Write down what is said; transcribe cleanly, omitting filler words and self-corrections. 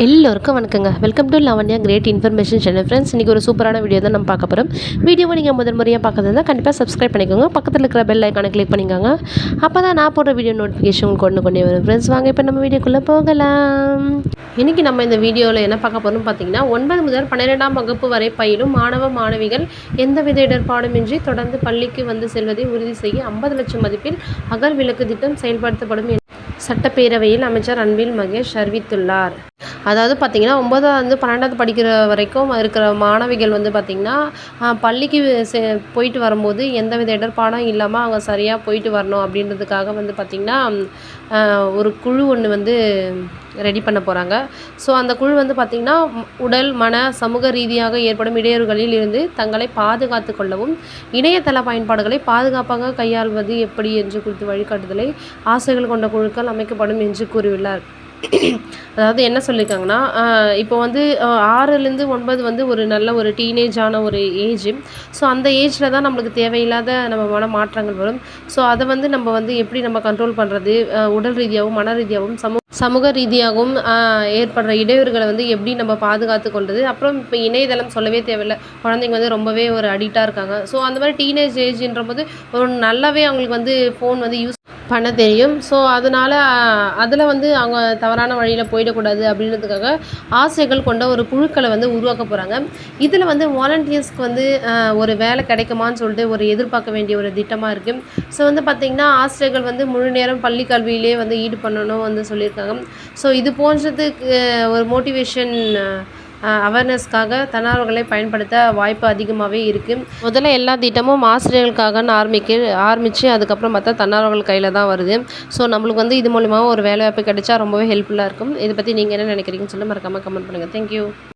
எல்லோருக்கும் வணக்கங்க. Welcome to Lavanya great information channel. Friends, இன்றைக்கி ஒரு சூப்பரான வீடியோ தான் நம்ம பார்க்க போகிறோம். வீடியோவை நீங்கள் முதல் முறையாக பார்க்கறதுனா கண்டிப்பாக சப்ஸ்கிரைப் பண்ணிக்கோங்க. பக்கத்தில் இருக்கிற பெல் ஐக்கானை கிளிக் பண்ணிக்கோங்க. அப்போ தான் நான் போடுற வீடியோ நோட்டிஃபிகேஷன் உங்களுக்கு கொண்டே வரும். ஃப்ரெண்ட்ஸ், வாங்க இப்போ நம்ம வீடியோக்குள்ளே போகலாம். இன்றைக்கி நம்ம இந்த வீடியோவில் என்ன பார்க்க போகிறோம்னு பார்த்தீங்கன்னா, 9 முதல் 12ஆம் வகுப்பு வரை பயிலும் மாணவ மாணவிகள் எந்தவித இடர்பாடுமின்றி தொடர்ந்து பள்ளிக்கு வந்து செல்வதை உறுதி செய்ய 50 லட்சம் மதிப்பில் அகல் விளக்கு திட்டம் செயல்படுத்தப்படும் என சட்டப்பேரவையில் அமைச்சர் அன்பில் மகேஷ் அறிவித்துள்ளார். அதாவது பார்த்திங்கன்னா, 9ஆவது 12ஆவது படிக்கிற வரைக்கும் இருக்கிற மாணவிகள் வந்து பார்த்திங்கன்னா, பள்ளிக்கு போயிட்டு வரும்போது எந்தவித இடர்பாடும் இல்லாமல் அவங்க சரியாக போயிட்டு வரணும் அப்படின்றதுக்காக வந்து பார்த்திங்கன்னா, ஒரு குழு ஒன்று வந்து ரெடி பண்ண போகிறாங்க. ஸோ அந்த குழு வந்து பார்த்திங்கன்னா, உடல் மன சமூக ரீதியாக ஏற்படும் இடையூறுகளில் இருந்து தங்களை பாதுகாத்து கொள்ளவும், இணையதள பயன்பாடுகளை பாதுகாப்பாக கையாள்வது எப்படி என்று குறித்து வழிகாட்டுதலை ஆசிரியர்கள் கொண்ட குழுக்கள் அமைக்கப்படும் என்று கூறியுள்ளார். அதாவது என்ன சொல்லியிருக்காங்கன்னா, இப்போ வந்து 6லேருந்து 9 வந்து ஒரு நல்ல ஒரு டீனேஜான ஒரு ஏஜ். ஸோ அந்த ஏஜில் தான் நம்மளுக்கு தேவையில்லாத நம்ம மன மாற்றங்கள் வரும். ஸோ அதை வந்து நம்ம வந்து எப்படி நம்ம கண்ட்ரோல் பண்ணுறது, உடல் ரீதியாகவும் மன ரீதியாகவும் சமூக ரீதியாகவும் ஏற்படுற இடையூறுகளை வந்து எப்படி நம்ம பாதுகாத்து கொள்வது. அப்புறம் இப்போ இணையதளம் சொல்லவே தேவையில்லை. குழந்தைங்க வந்து ரொம்பவே ஒரு அடிக்டாக இருக்காங்க. ஸோ அந்த மாதிரி டீனேஜ் ஏஜ்ன்ற போது ஒரு நல்லாவே அவங்களுக்கு வந்து ஃபோன் வந்து யூஸ் பண்ண தெரியும். ஸோ அதனால் அதில் வந்து அவங்க தவறான வழியில் போயிடக்கூடாது அப்படின்றதுக்காக ஆசிரியர்கள் கொண்ட ஒரு குழுக்களை வந்து உருவாக்க போகிறாங்க. இதில் வந்து வாலண்டியர்ஸ்க்கு வந்து ஒரு வேலை கிடைக்குமான்னு சொல்லிட்டு ஒரு எதிர்பார்க்க வேண்டிய ஒரு திட்டமாக இருக்குது. ஸோ வந்து பார்த்திங்கன்னா, ஆசிரியர்கள் வந்து முழு நேரம் பள்ளி கல்வியிலே வந்து ஈடுபடணும் வந்து சொல்லியிருக்காங்க. ஸோ இது போன்றதுக்கு ஒரு மோட்டிவேஷன் அவேர்னஸ்க்காக தன்னார்வலர்களை பயன்படுத்த வாய்ப்பு அதிகமாகவே இருக்குது. முதல்ல எல்லா திட்டமும் ஆசிரியர்களுக்காக ஆரம்பித்து அதுக்கப்புறம் பார்த்தா தன்னார்வலர்கள் கையில் தான் வருது. ஸோ நம்மளுக்கு வந்து இது மூலிமா ஒரு வேலை வாய்ப்பு கிடைச்சா ரொம்பவே ஹெல்ப்ஃபுல்லாக இருக்கும். இதை பற்றி நீங்கள் என்ன நினைக்கிறீங்கன்னு சொல்லி மறக்காமல் கமெண்ட் பண்ணுங்கள். தேங்க்யூ.